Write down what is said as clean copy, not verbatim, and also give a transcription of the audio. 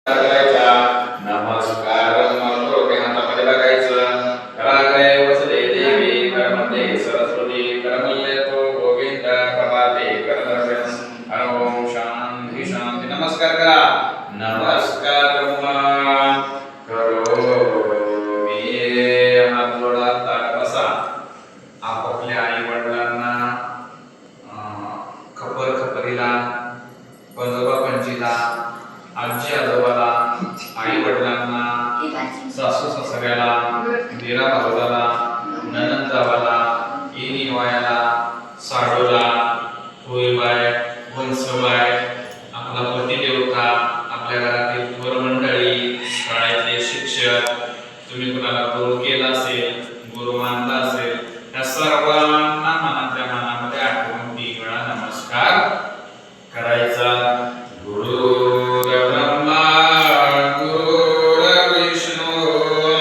करायचा नमस्कार करोते हातामध्ये बघायचं रागरे वसते देवी कर्मते सरस्वती कर्मल्ये तो गोविंद प्रभाते कर्मभ्यं ओम शांती शांती नमस्कार करा नमस्कार करो मी हात जोडा ताट बसा आपापल्या आई वडिलांना खबर खबरीला पंजोबा पंजीला आजी आजोबाला आई वडिलांना सासू सासऱ्याला दिरा भावाला ननंद जावाला इनी वायाला साडूला होईबाय वंसबाय आपला पती देवता आपल्या घरातील थोर मंडळी शाळेतले शिक्षक तुम्ही कुणाला गुरु केला असेल गुरु मानला